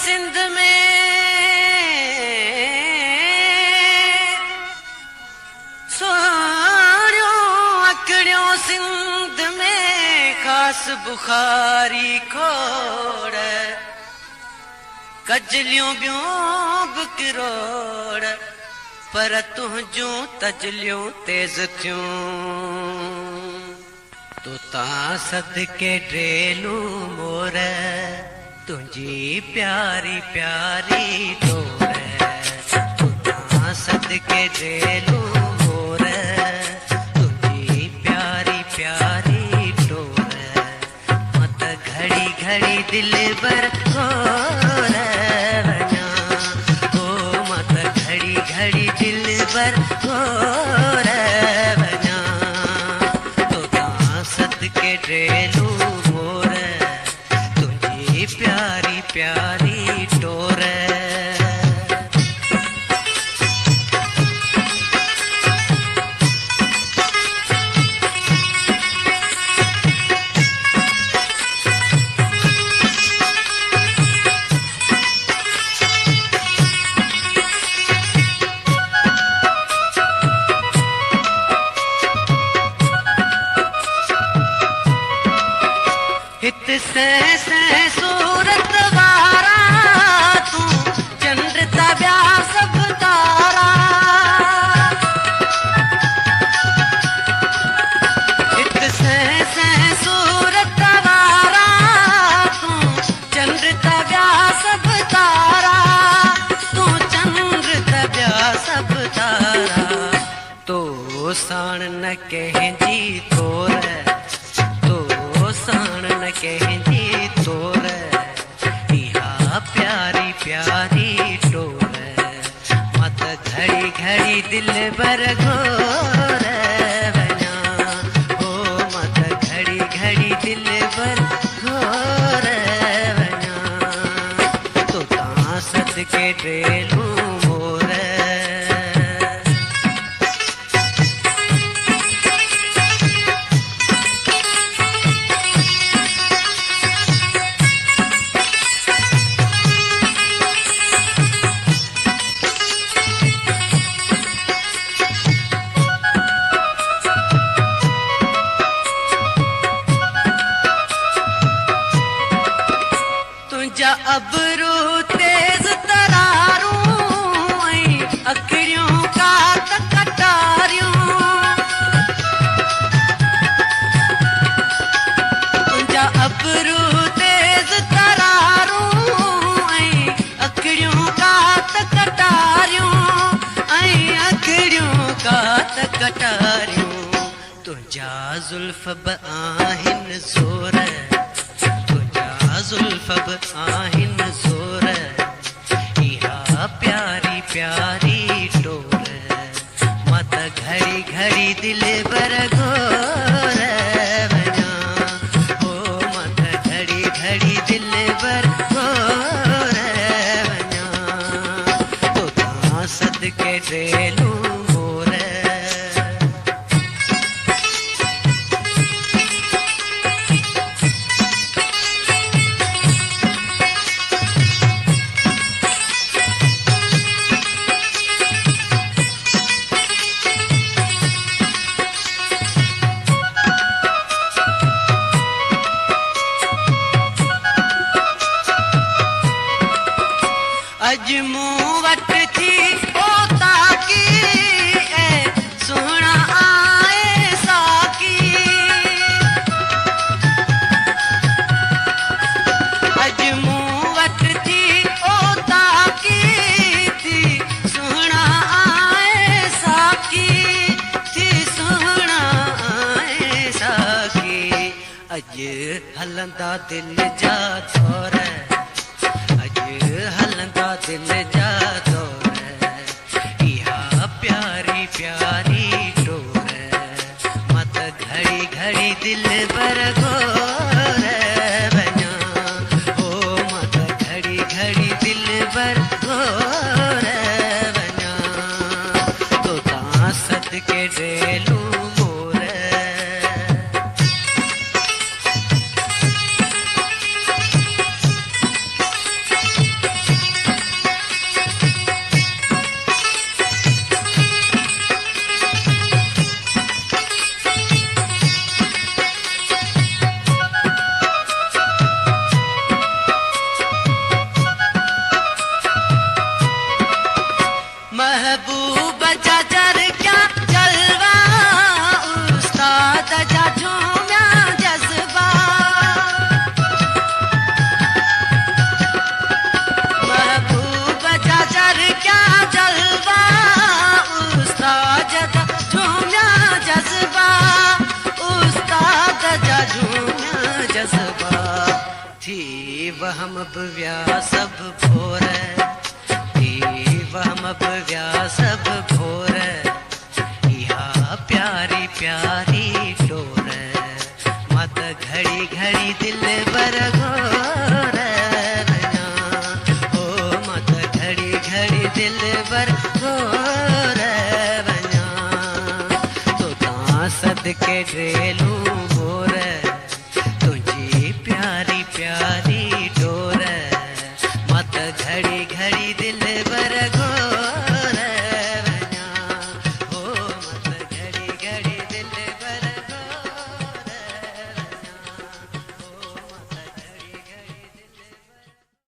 सिंध में सोणियों अकड़ियों सिंध में खास बुखारी खोड़ कजलियों बियों बकरोड़ पर तुझूं तजलियों तेज थियूं तो ता सदके ड्रेलू मोर तुझी प्यारी प्यारी डोर तो ता सदके ड्रेलू मोर तुझी प्यारी प्यारी डोर मत घड़ी घड़ी दिल बर गोर वञा ओ मत घड़ी घड़ी दिल बर गोर वञा तो ता सदके ड्रेलू मोर तुझी प्यारी प्यारी डोर हित से सूरत वारा तू चंद्र तव्या सब तारा हित से सूरत वारा तू चंद्र तव्या सब तारा तू चंद्र तव्या सब तारा तो साण न कहजी तोर साण न कहजी तोर इहा प्यारी प्यारी टोर मत घड़ी घड़ी दिल बर घोर वञा ओ मत घड़ी घड़ी दिल बर घोर वञा तो ता सदके ड्रेलू मोर अबरू तेज तरारूं अखियों का कटारियूं तुझा अबरू तेज तरारूं अखियों का कटारियूं अखियों का कटारियूं तुझा जुल्फ ब आहिन ज़ोर जुल्फ आहिन ज़ोर इहा प्यारी प्यारी टोर मत घड़ी घड़ी दिल बर घोर वञा ओ मत घड़ी घड़ी दिल बर घोर वञा तो ता सदके ड्रेलू मोर अज मूं वटि थी पोता की ए सुहिणा आए साकी अज मूं वटि थी पोता की थी सुहिणा आए साकी थी सुहिणा आए साकी अज हलंदा दिल जा दौर हलंदा दिल जा दौर इहा प्यारी प्यारी डोर मत घड़ी घड़ी दिल बर घोर वञा ओ मत घड़ी घड़ी दिल बर घोर वञा तो ता सदके ड्रेलू मोर बा थी वहम बव्या सब भोर थी वहम बव्या सब भोर इहा प्यारी प्यारी डोर मत घड़ी घड़ी दिल बर गोर ओ मत घड़ी घड़ी दिल बर गोर तो सदके ड्रेलू बोर तुझी प्यारी प्यारी